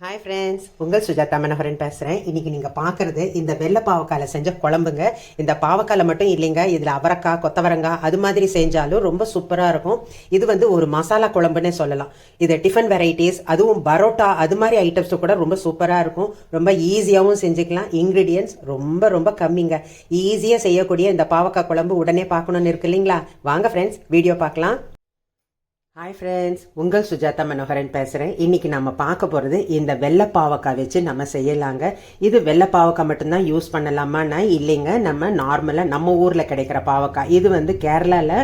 Hi friends, உங்கள் சுஜாதா மனோகரன் பேசுகிறேன். இன்றைக்கி நீங்கள் பார்க்குறது இந்த வெள்ளை பாவக்காயில் செஞ்ச குழம்புங்க. இந்த பாவக்காயில் மட்டும் இல்லைங்க, இதில் அவரைக்காய், கொத்தவரங்காய் அது மாதிரி செஞ்சாலும் ரொம்ப சூப்பராக இருக்கும். இது வந்து ஒரு மசாலா குழம்புன்னே சொல்லலாம். இது டிஃபன் வெரைட்டிஸ், அதுவும் பரோட்டா அது மாதிரி ஐட்டம்ஸு கூட ரொம்ப சூப்பராக இருக்கும். ரொம்ப ஈஸியாகவும் செஞ்சுக்கலாம். இன்க்ரீடியன்ட்ஸ் ரொம்ப ரொம்ப கம்மிங்க. ஈஸியாக செய்யக்கூடிய இந்த பாவக்காய் குழம்பு உடனே பார்க்கணுன்னு இருக்கு இல்லைங்களா? வாங்க ஃப்ரெண்ட்ஸ், வீடியோ பார்க்கலாம். ஹாய் ஃப்ரெண்ட்ஸ், உங்கள் சுஜாதா மனோகரன் பேசுகிறேன். இன்றைக்கி நம்ம பார்க்க போகிறது இந்த வெள்ளை பாவக்காய் வச்சு நம்ம செய்யலாங்க. இது வெள்ளை பாவக்காய் மட்டும்தான் யூஸ் பண்ணலாமான்னா இல்லைங்க, நம்ம நார்மலாக நம்ம ஊரில் கிடைக்கிற பாவக்காய். இது வந்து கேரளாவில்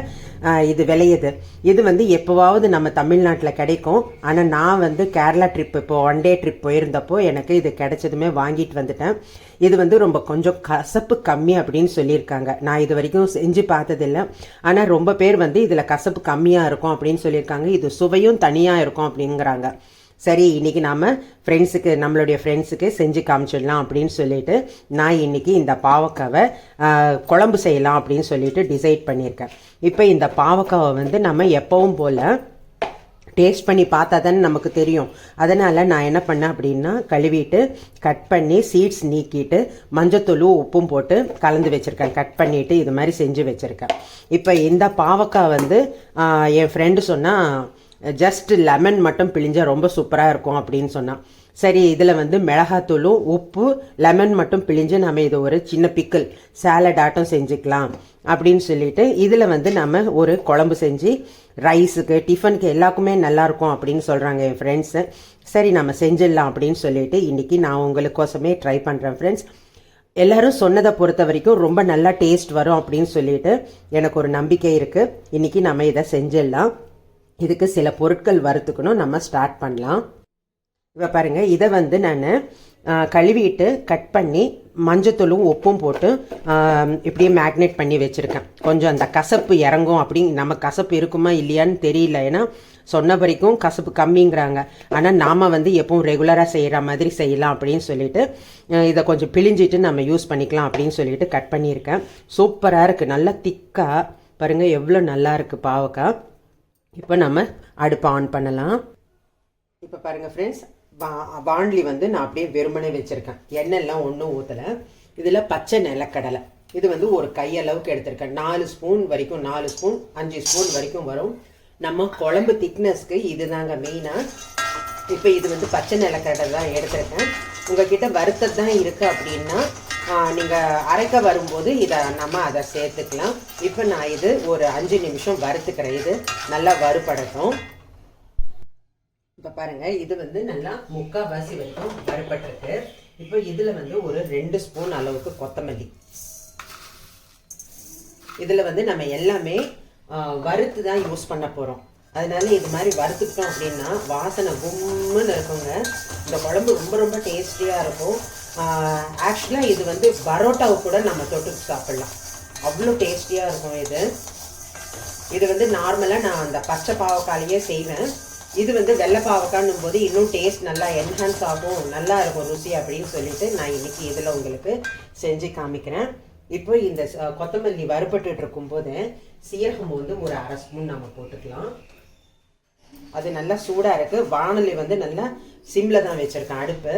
இது விளையுது. இது வந்து எப்போவாவது நம்ம தமிழ்நாட்டில் கிடைக்கும். ஆனால் நான் வந்து கேரளா ட்ரிப் இப்போ 1 டே ட்ரிப் போயிருந்தப்போ எனக்கு இது கிடைச்சதுமே வாங்கிட்டு வந்துட்டேன். இது வந்து ரொம்ப கொஞ்சம் கசப்பு கம்மி அப்படின்னு சொல்லியிருக்காங்க. நான் இது வரைக்கும் செஞ்சு பார்த்ததில்லை. ஆனால் ரொம்ப பேர் வந்து இதில் கசப்பு கம்மியாக இருக்கும் அப்படின்னு சொல்லியிருக்காங்க. இது சுவையும் தனியாக இருக்கும் அப்படிங்கிறாங்க. சரி, இன்றைக்கி நாம் நம்மளுடைய ஃப்ரெண்ட்ஸுக்கு செஞ்சு காமிச்சிடலாம் அப்படின்னு சொல்லிட்டு நான் இன்றைக்கி இந்த பாவக்காவை குழம்பு செய்யலாம் அப்படின்னு சொல்லிட்டு டிசைட் பண்ணியிருக்கேன். இப்போ இந்த பாவக்காவை வந்து நம்ம எப்பவும் போல் டேஸ்ட் பண்ணி பார்த்தா தானே நமக்கு தெரியும். அதனால் நான் என்ன பண்ணேன் அப்படின்னா, கழுவிட்டு கட் பண்ணி சீட்ஸ் நீக்கிட்டு மஞ்சத்தூளும் உப்பும் போட்டு கலந்து வச்சுருக்கேன். கட் பண்ணிவிட்டு இது மாதிரி செஞ்சு வச்சுருக்கேன். இப்போ இந்த பாவக்காய் வந்து என் ஃப்ரெண்டு சொன்னால் ஜஸ்ட் லெமன் மட்டும் பிழிஞ்சால் ரொம்ப சூப்பராக இருக்கும் அப்படின்னு சொன்னான். சரி, இதில் வந்து மிளகாத்தூளும் உப்பு லெமன் மட்டும் பிழிஞ்சு நம்ம இது ஒரு சின்ன பிக்கிள் சாலட் ஆட்டம் செஞ்சுக்கலாம் அப்படின்னு சொல்லிட்டு இதில் வந்து நம்ம ஒரு குழம்பு செஞ்சு ரைஸுக்கு டிஃபனுக்கு எல்லாருக்குமே நல்லாயிருக்கும் அப்படின்னு சொல்கிறாங்க என் ஃப்ரெண்ட்ஸு. சரி, நம்ம செஞ்சிடலாம் அப்படின்னு சொல்லிட்டு இன்றைக்கி நான் உங்களுக்கோசமே ட்ரை பண்ணுறேன் ஃப்ரெண்ட்ஸ். எல்லோரும் சொன்னதை பொறுத்த வரைக்கும் ரொம்ப நல்லா டேஸ்ட் வரும் அப்படின்னு சொல்லிட்டு எனக்கு ஒரு நம்பிக்கை இருக்குது. இன்றைக்கி நம்ம இதை செஞ்சிடலாம். இதுக்கு சில பொருட்கள் வறுத்துக்கணும். நம்ம ஸ்டார்ட் பண்ணலாம். இப்போ பாருங்கள், இதை வந்து நான் கழுவிட்டு கட் பண்ணி மஞ்சத்தூளும் உப்பும் போட்டு இப்படியே மேக்னேட் பண்ணி வச்சுருக்கேன். கொஞ்சம் அந்த கசப்பு இறங்கும். அப்படி நம்ம கசப்பு இருக்குமா இல்லையான்னு தெரியல. ஏன்னா சொன்ன வரைக்கும் கசப்பு கம்மிங்கிறாங்க. ஆனால் நாம் வந்து எப்பவும் ரெகுலராக செய்கிற மாதிரி செய்யலாம் அப்படின்னு சொல்லிட்டு இதை கொஞ்சம் பிழிஞ்சிட்டு நம்ம யூஸ் பண்ணிக்கலாம் அப்படின்னு சொல்லிட்டு கட் பண்ணியிருக்கேன். சூப்பராக இருக்குது, நல்லா திக்காக பாருங்கள், எவ்வளோ நல்லா இருக்குது பாவக்காய். இப்போ நம்ம அடுப்பை ஆன் பண்ணலாம். இப்போ பாருங்கள் ஃப்ரெண்ட்ஸ், வாண்லி வந்து நான் அப்படியே வெறுமனே வச்சுருக்கேன். எண்ணெய்லாம் ஒன்றும் ஊற்றலை. இதில் பச்சை நிலக்கடலை இது வந்து ஒரு கையளவுக்கு எடுத்திருக்கேன். 4 ஸ்பூன் வரைக்கும், 4 ஸ்பூன் 5 ஸ்பூன் வரைக்கும் வரும். நம்ம குழம்பு திக்னஸ்க்கு இது தாங்க மெயினாக. இப்போ இது வந்து பச்சை நிலக்கடலை தான் எடுத்திருக்கேன். உங்ககிட்ட வறுத்தது தான் இருக்குது அப்படின்னா நீங்கள் அரைக்க வரும்போது நம்ம அதை சேர்த்துக்கலாம். இப்போ நான் இது ஒரு 5 நிமிஷம் வறுத்துக்கிறேன். இது நல்லா வறுபடட்டும். இப்போ பாருங்கள், இது வந்து நல்லா முக்கால்வாசி வரைக்கும் வறுபட்டிருக்கு. இப்போ இதில் வந்து ஒரு 2 ஸ்பூன் அளவுக்கு கொத்தமல்லி. இதில் வந்து நம்ம எல்லாமே வறுத்து தான் யூஸ் பண்ண போகிறோம். அதனால இது மாதிரி வறுத்துக்கிட்டோம் அப்படின்னா வாசனை கும்முன்னு இருக்குங்க. இந்த குழம்பு ரொம்ப ரொம்ப டேஸ்டியாக இருக்கும். ஆக்சுவலாக இது வந்து பரோட்டாவை கூட நம்ம தொட்டு சாப்பிட்லாம், அவ்வளோ டேஸ்டியாக இருக்கும். இது வந்து நார்மலாக நான் அந்த பச்சை பாவக்காயிலேயே செய்வேன். இது வந்து வெள்ளை பாவக்காய்னும் போது இன்னும் டேஸ்ட் நல்லா என்ஹான்ஸ் ஆகும், நல்லா இருக்கும் ருசி அப்படின்னு சொல்லிட்டு நான் இன்னைக்கு இதில் உங்களுக்கு செஞ்சு காமிக்கிறேன். இப்போ இந்த கொத்தமல்லி வறுபட்டு இருக்கும்போது சீரகம் வந்து ஒரு 1/2 ஸ்பூன் நம்ம போட்டுக்கலாம். அது நல்லா சூடாக இருக்குது. வாணலி வந்து நல்லா சிம்மில் தான் வச்சுருக்கேன் அடுப்பு.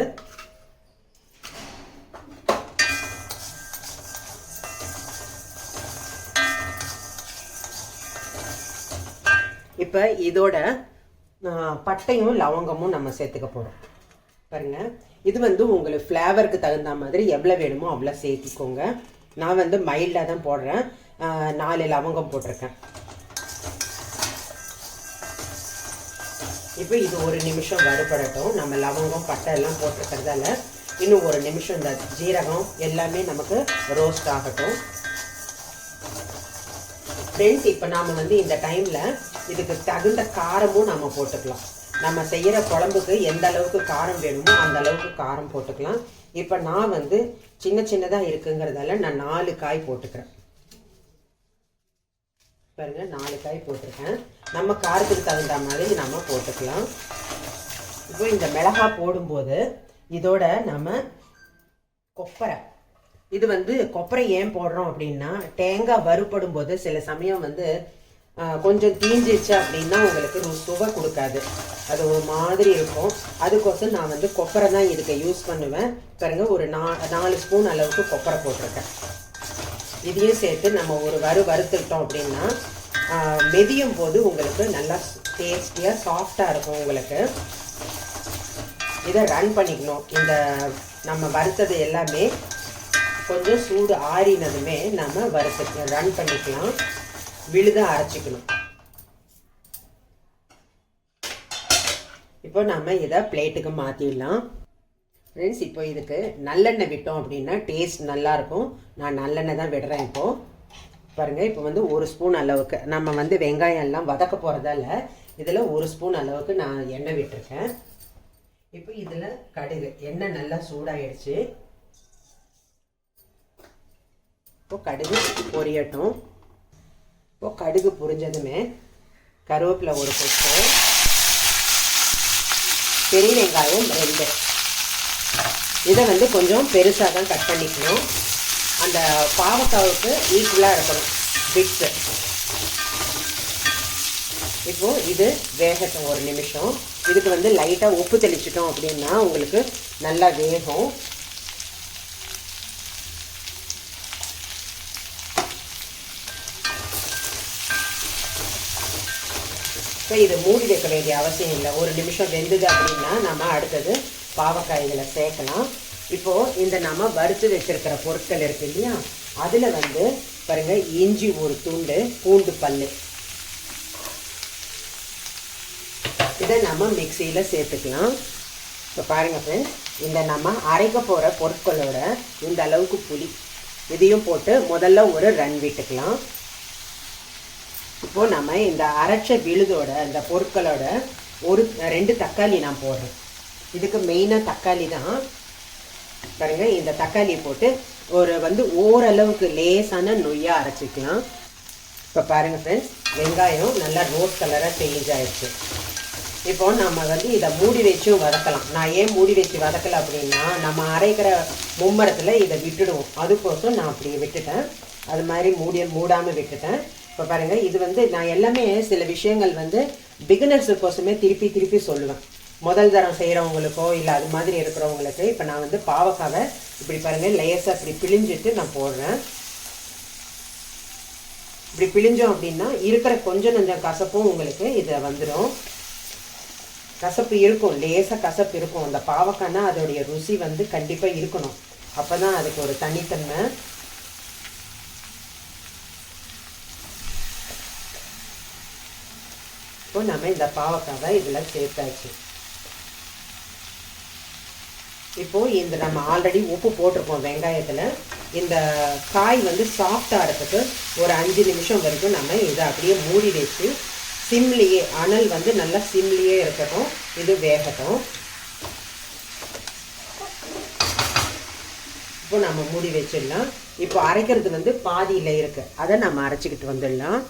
இப்போ இதோட பட்டையும் லவங்கமும் நம்ம சேர்த்துக்க போகிறோம். பாருங்கள், இது வந்து உங்களுக்கு ஃப்ளேவருக்கு தகுந்த மாதிரி எவ்வளோ வேணுமோ அவ்வளோ சேர்த்திக்கோங்க. நான் வந்து மைல்டாக தான் போடுறேன். 4 லவங்கம் போட்டிருக்கேன். இப்போ இது ஒரு நிமிஷம் வறுபடட்டும். நம்ம லவங்கம் பட்டை எல்லாம் போட்டிருக்கிறதால இன்னும் ஒரு நிமிஷம் இந்த ஜீரகம் எல்லாமே நமக்கு ரோஸ்ட் ஆகட்டும். ஃப்ரெண்ட்ஸ், இப்போ நாம் வந்து இந்த டைமில் இதுக்கு தகுந்த காரமும் நம்ம போட்டுக்கலாம். நம்ம செய்கிற குழம்புக்கு எந்த அளவுக்கு காரம் வேணுமோ அந்த அளவுக்கு காரம் போட்டுக்கலாம். இப்போ நான் வந்து சின்னதாக இருக்குங்கிறதால நான் 4 காய் போட்டுக்கிறேன். பாருங்க, 4 காய் போட்டிருக்கேன். நம்ம காரத்துக்கு தகுந்த மாதிரி நம்ம போட்டுக்கலாம். இப்போ இந்த மிளகாய் போடும்போது இதோட நம்ம கொப்பரை, இது வந்து கொப்பரை ஏன் போடுறோம் அப்படின்னா, தேங்காய் வறுபடும் போது சில சமயம் வந்து கொஞ்சம் தீஞ்சிருச்சு அப்படின்னா உங்களுக்கு சுவை கொடுக்காது, அது ஒரு மாதிரி இருக்கும். அதுக்கோசம் நான் வந்து கொப்பரை தான் இதுக்கு யூஸ் பண்ணுவேன். பாருங்க, ஒரு 4 ஸ்பூன் அளவுக்கு கொப்பரை போட்டிருக்கேன். இதையும் சேர்த்து நம்ம ஒரு வறுத்துக்கிட்டோம் அப்படின்னா மெதியும் போது உங்களுக்கு நல்லா டேஸ்டியாக சாஃப்டாக இருக்கும். உங்களுக்கு இதை ரன் பண்ணிக்கணும். இந்த நம்ம வறுத்தது எல்லாமே கொஞ்சம் சூடு ஆறினதுமே நம்ம ரன் பண்ணிக்கலாம். விழுத அரைச்சிக்கணும். இப்போ நம்ம இதை பிளேட்டுக்கு மாற்றிடலாம். ஃப்ரெண்ட்ஸ், இப்போ இதுக்கு நல்லெண்ணெய் விட்டோம் அப்படின்னா டேஸ்ட் நல்லாயிருக்கும். நான் நல்லெண்ணெய் தான் விடுறேன். இப்போது பாருங்கள், இப்போ வந்து 1 ஸ்பூன் அளவுக்கு நம்ம வந்து வெங்காயம் எல்லாம் வதக்க போகிறதால இதில் 1 ஸ்பூன் அளவுக்கு நான் எண்ணெய் விட்டுருக்கேன். இப்போ இதில் கடுகு, எண்ணெய் நல்லா சூடாயிடுச்சு. இப்போ கடுகு பொரியட்டும். இப்போ கடுகு பொரிஞ்சதுமே கருவேப்பிலை 1 கொத்து, பெரிய வெங்காயம் 2. இதை வந்து கொஞ்சம் பெருசாக தான் கட் பண்ணிக்கணும். அந்த பாவக்காவுக்கு ஈக்குவலாக இருக்கணும் பிட்ஸு. இப்போது இது வேகட்டும் 1 நிமிஷம். இதுக்கு வந்து லைட்டாக உப்பு தெளிச்சிட்டோம் அப்படின்னா உங்களுக்கு நல்லா வேகும். இப்போ இது மூடி வைக்க வேண்டிய அவசியம் இல்லை. 1 நிமிஷம் வெந்தது அப்படின்னா நம்ம அடுத்தது பாவக்காய்களை சேர்க்கலாம். இப்போது இந்த நம்ம வறுத்து வச்சிருக்கிற பொருட்கள் இருக்கு இல்லையா, அதில் வந்து பாருங்கள், இஞ்சி 1 துண்டு, பூண்டு பல்லு, இதை நம்ம மிக்சியில் சேர்த்துக்கலாம். இப்போ பாருங்கள் ஃப்ரெண்ட்ஸ், இந்த நம்ம அரைக்க போகிற பொருட்களோட இந்த அளவுக்கு புளி இதையும் போட்டு முதல்ல ஒரு ரன் விட்டுக்கலாம். இப்போது நம்ம இந்த அரைச்ச விழுதோட இந்த பொருட்களோட 2 தக்காளி நான் போடுறேன். இதுக்கு மெயினாக தக்காளி தான். பாருங்கள், இந்த தக்காளியை போட்டு வந்து ஓரளவுக்கு லேசான நொய்யாக அரைச்சிக்கலாம். இப்போ பாருங்கள் ஃப்ரெண்ட்ஸ், வெங்காயம் நல்லா ரோஸ் கலராக சேஞ்ச் ஆயிடுச்சு. இப்போ நம்ம வந்து இதை மூடி வச்சும் வதக்கலாம். நான் ஏன் மூடி வச்சு வதக்கலை அப்படின்னா, நம்ம அரைக்கிற மும்மரத்தில் இதை விட்டுடுவோம். அதுக்கோசம் நான் அப்படி விட்டுட்டேன். அது மாதிரி மூடாமல் விட்டுட்டேன். இப்போ பாருங்கள், இது வந்து நான் எல்லாமே சில விஷயங்கள் வந்து பிகினர்ஸுக்கோசமே திருப்பி சொல்லுவேன். முதல் தரம் செய்கிறவங்களுக்கோ இல்லை அது மாதிரி இருக்கிறவங்களுக்கு. இப்போ நான் வந்து பாவக்காவை இப்படி பாருங்கள் லேசாக இப்படி பிழிஞ்சிட்டு நான் போடுறேன். இப்படி பிழிஞ்சோம் அப்படின்னா இருக்கிற கொஞ்சம் கசப்பும் உங்களுக்கு இதை வந்துடும். கசப்பு இருக்கும், லேசாக கசப்பு இருக்கும். அந்த பாவக்காய்னா அதோடைய ருசி வந்து கண்டிப்பாக இருக்கணும். அப்போ தான் அதுக்கு ஒரு தனித்தன்மை. இப்போ நம்ம இந்த பாவக்காவை இதில் சேர்த்தாச்சு. இப்போது இந்த நம்ம ஆல்ரெடி உப்பு போட்டிருப்போம் வெங்காயத்தில். இந்த காய் வந்து சாஃப்டாகிறதுக்கு ஒரு 5 நிமிஷம் வரைக்கும் நம்ம இதை அப்படியே மூடி வச்சு சிம்லேயே, அனல் வந்து நல்லா சிம்லேயே இருக்கட்டும், இது வேகட்டும். இப்போ நம்ம மூடி வச்சிடலாம். இப்போ அரைக்கிறது வந்து பாதியில் இருக்குது, அதை நம்ம அரைச்சிக்கிட்டு வந்துடலாம்.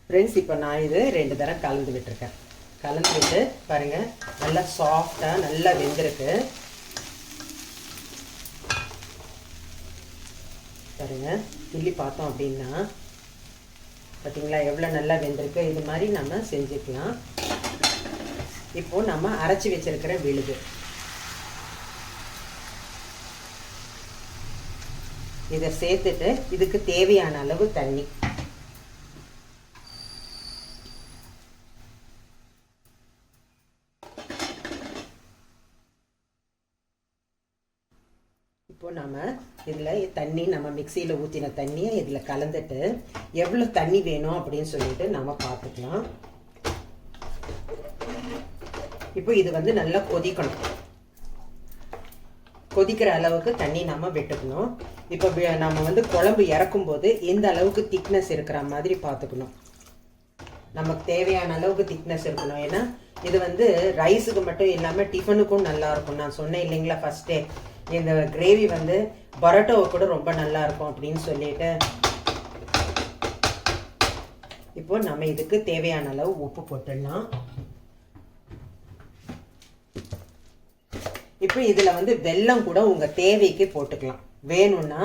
ஃப்ரெண்ட்ஸ், இப்போ நான் இது 2 தரம் கலந்து விட்டுருக்கேன். கலந்து விட்டு பாருங்கள், நல்லா சாஃப்டாக நல்லா வெந்திருக்கு. பாருங்கள், கிள்ளி பார்த்தோம் அப்படின்னா பார்த்தீங்களா எவ்வளோ நல்லா வெந்திருக்கு. இது மாதிரி நம்ம செஞ்சுக்கலாம். இப்போது நம்ம அரைச்சி வச்சிருக்கிற விழுது இதை சேர்த்துட்டு இதுக்கு தேவையான அளவு தண்ணி, இப்போ நம்ம இதில் தண்ணி, நம்ம மிக்சியில் ஊற்றின தண்ணியை இதில் கலந்துட்டு எவ்வளோ தண்ணி வேணும் அப்படின்னு சொல்லிட்டு நம்ம பார்த்துக்கலாம். இப்போ இது வந்து நல்லா கொதிக்கணும். கொதிக்கிற அளவுக்கு தண்ணி நம்ம விட்டுக்கணும். இப்போ நம்ம வந்து குழம்பு இறக்கும் போது எந்த அளவுக்கு திக்னஸ் இருக்கிற மாதிரி பார்த்துக்கணும். நமக்கு தேவையான அளவுக்கு திக்னஸ் இருக்கணும். ஏன்னா இது வந்து ரைஸுக்கு மட்டும் இல்லாமல் டிஃபனுக்கும் நல்லா இருக்கும். நான் சொன்னேன் இல்லைங்களா ஃபர்ஸ்டே, இந்த கிரேவி வந்து பரோட்டாவை கூட ரொம்ப நல்லா இருக்கும் அப்படின்னு சொல்லிட்டு. இப்போ நம்ம இதுக்கு தேவையான அளவு உப்பு போட்டுடலாம். இப்போ இதில் வந்து வெல்லம் கூட உங்கள் தேவைக்கு போட்டுக்கலாம். வேணும்னா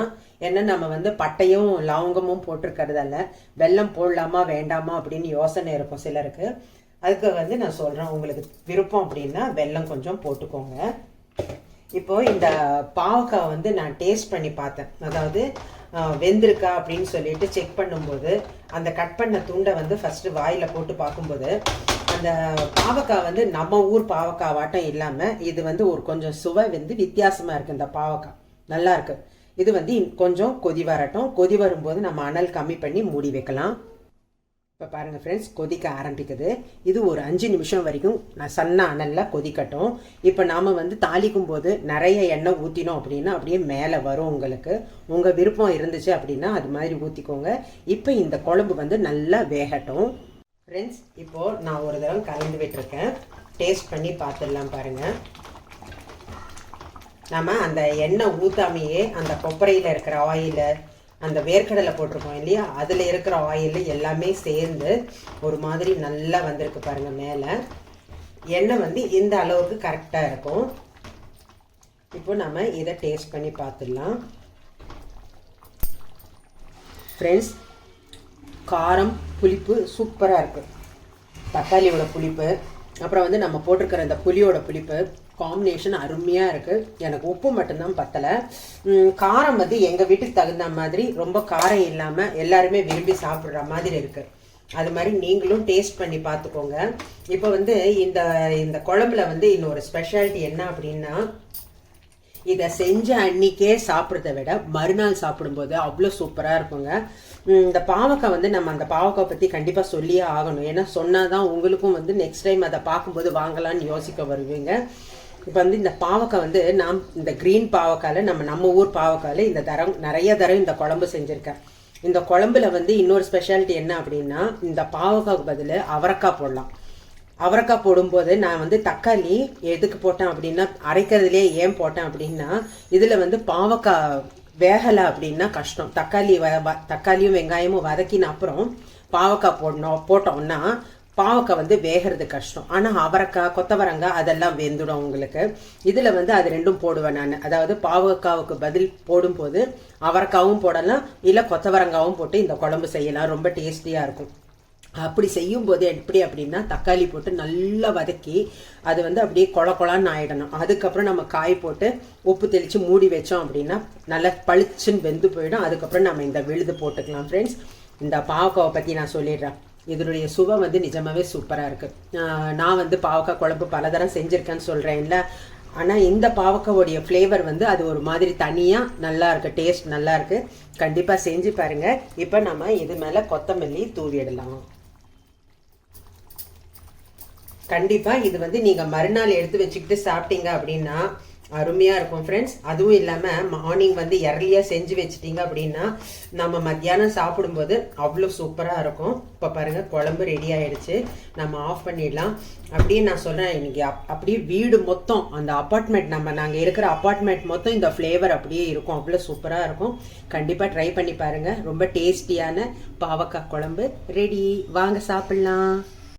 ஏன்னா நம்ம வந்து பட்டையும் லவங்கமும் போட்டிருக்கிறதால வெல்லம் போடலாமா வேண்டாமா அப்படின்னு யோசனை இருக்கும் சிலருக்கு. அதுக்கு வந்து நான் சொல்கிறேன், உங்களுக்கு விருப்பம் அப்படின்னா வெல்லம் கொஞ்சம் போட்டுக்கோங்க. இப்போ இந்த பாவக்காய் வந்து நான் டேஸ்ட் பண்ணி பார்த்தேன். அதாவது வெந்திருக்கா அப்படின்னு சொல்லிட்டு செக் பண்ணும்போது அந்த கட் பண்ண துண்டை வந்து ஃபஸ்ட்டு வாயில் போட்டு பார்க்கும்போது அந்த பாவக்காய் வந்து நம்ம ஊர் பாவக்காய் வாட்டம் இல்லாமல் இது வந்து ஒரு கொஞ்சம் சுவை வந்து வித்தியாசமாக இருக்குது. இந்த பாவக்காய் நல்லா இருக்கு. இது வந்து கொஞ்சம் கொதி வரட்டும். கொதி வரும்போது நம்ம அனல் கம்மி பண்ணி மூடி வைக்கலாம். இப்போ பாருங்கள் ஃப்ரெண்ட்ஸ், கொதிக்க ஆரம்பிக்குது. இது ஒரு 5 நிமிஷம் வரைக்கும் நான் சன்ன அனலில் கொதிக்கட்டும். இப்போ நாம் வந்து தாளிக்கும் போது நிறைய எண்ணெய் ஊற்றினோம் அப்படின்னா அப்படியே மேலே வரும். உங்களுக்கு உங்கள் விருப்பம் இருந்துச்சு அப்படின்னா அது மாதிரி ஊற்றிக்கோங்க. இப்போ இந்த குழம்பு வந்து நல்லா வேகட்டும். ஃப்ரெண்ட்ஸ், இப்போது நான் ஒரு தடவை கலந்து விட்டுருக்கேன். டேஸ்ட் பண்ணி பார்த்துடலாம் பாருங்கள். நம்ம அந்த எண்ணெய் ஊற்றாமையே அந்த கொப்பரையில் இருக்கிற ஆயிலை, அந்த வேர்க்கடலை போட்டிருக்கோம் இல்லையா, அதில் இருக்கிற ஆயில் எல்லாமே சேர்ந்து ஒரு மாதிரி நல்லா வந்திருக்கு பாருங்கள். மேலே எண்ணெய் வந்து இந்த அளவுக்கு கரெக்டாக இருக்கும். இப்போ நம்ம இதை டேஸ்ட் பண்ணி பார்த்துடலாம். ஃப்ரெண்ட்ஸ், காரம் புளிப்பு சூப்பராக இருக்குது. தக்காளியோட புளிப்பு, அப்புறம் வந்து நம்ம போட்டிருக்கிற இந்த புளியோட புளிப்பு காம்பினேஷன் அருமையாக இருக்குது. எனக்கு உப்பு மட்டும்தான் பத்தலை. காரம் வந்து எங்கள் வீட்டுக்கு தகுந்த மாதிரி ரொம்ப காரம் இல்லாமல் எல்லாருமே விரும்பி சாப்பிட்ற மாதிரி இருக்குது. அது மாதிரி நீங்களும் டேஸ்ட் பண்ணி பார்த்துக்கோங்க. இப்போ வந்து இந்த குழம்புல வந்து இன்னொரு ஸ்பெஷாலிட்டி என்ன அப்படின்னா, இதை செஞ்ச அன்னைக்கே சாப்பிட்றத விட மறுநாள் சாப்பிடும்போது அவ்வளோ சூப்பராக இருக்குங்க. இந்த பாவக்காய் வந்து நம்ம அந்த பாவக்காய் பற்றி கண்டிப்பாக சொல்லியே ஆகணும். ஏன்னா சொன்னால் தான் உங்களுக்கும் வந்து நெக்ஸ்ட் டைம் அதை பார்க்கும்போது வாங்கலான்னு யோசிக்க வருவீங்க. இப்போ வந்து இந்த பாவக்காய் வந்து நான் இந்த க்ரீன் பாவக்காயில் நம்ம ஊர் பாவக்காயில் இந்த நிறைய தரம் இந்த குழம்பு செஞ்சுருக்கேன். இந்த குழம்புல வந்து இன்னொரு ஸ்பெஷாலிட்டி என்ன அப்படின்னா, இந்த பாவக்காய்க்கு பதில் அவரைக்காய் போடலாம். அவரைக்காய் போடும்போது நான் வந்து தக்காளி எதுக்கு போட்டேன் அப்படின்னா, அரைக்கிறதுலே ஏன் போட்டேன் அப்படின்னா, இதில் வந்து பாவக்காய் வேகலை அப்படின்னா கஷ்டம். தக்காளியும் வெங்காயமும் வதக்கின அப்புறம் பாவக்காய் போட்டோம்னா பாவக்காய் வந்து வேகிறது கஷ்டம். ஆனால் அவரைக்காய், கொத்தவரங்காய் அதெல்லாம் வெந்துடும் உங்களுக்கு. இதில் வந்து அது ரெண்டும் போடுவேன் நான். அதாவது பாவக்காவுக்கு பதில் போடும்போது அவரைக்காவும் போடலாம், இல்லை கொத்தவரங்காவும் போட்டு இந்த குழம்பு செய்யலாம். ரொம்ப டேஸ்டியாக இருக்கும். அப்படி செய்யும் போது எப்படி அப்படின்னா, தக்காளி போட்டு நல்லா வதக்கி அது வந்து அப்படியே கொழன்னு ஆயிடணும். அதுக்கப்புறம் நம்ம காய் போட்டு உப்பு தெளித்து மூடி வச்சோம் அப்படின்னா நல்லா பளிச்சுன்னு வெந்து போயிடும். அதுக்கப்புறம் நம்ம இந்த விழுது போட்டுக்கலாம். ஃப்ரெண்ட்ஸ், இந்த பாவக்காவை பற்றி நான் சொல்லிடுறேன். இதனுடைய சுவை வந்து நிஜமாவே சூப்பராக இருக்குது. நான் வந்து பாவக்காய் குழம்பு பலதரம் செஞ்சுருக்கேன்னு சொல்கிறேன்ல, ஆனால் இந்த பாவக்காவோடைய ஃப்ளேவர் வந்து அது ஒரு மாதிரி தனியாக நல்லா இருக்குது. டேஸ்ட் நல்லா இருக்குது. கண்டிப்பாக செஞ்சு பாருங்கள். இப்போ நம்ம இது மேலே கொத்தமல்லி தூவிடலாம். கண்டிப்பாக இது வந்து நீங்கள் மறுநாள் எடுத்து வச்சுக்கிட்டு சாப்பிட்டீங்க அப்படின்னா அருமையாக இருக்கும் ஃப்ரெண்ட்ஸ். அதுவும் இல்லாமல் மார்னிங் வந்து எர்லியாக செஞ்சு வச்சிட்டிங்க அப்படின்னா நம்ம மத்தியானம் சாப்பிடும்போது அவ்வளோ சூப்பராக இருக்கும். இப்போ பாருங்கள், குழம்பு ரெடி ஆகிடுச்சு. நம்ம ஆஃப் பண்ணிடலாம். அப்படியே நான் சொல்கிறேன், இன்றைக்கி அப்படியே வீடு மொத்தம் அந்த அப்பார்ட்மெண்ட், நாங்கள் இருக்கிற அப்பார்ட்மெண்ட் மொத்தம் இந்த ஃப்ளேவர் அப்படியே இருக்கும். அவ்வளோ சூப்பராக இருக்கும். கண்டிப்பாக ட்ரை பண்ணி பாருங்கள். ரொம்ப டேஸ்டியான பாவக்காய் குழம்பு ரெடி. வாங்க சாப்பிட்லாம்.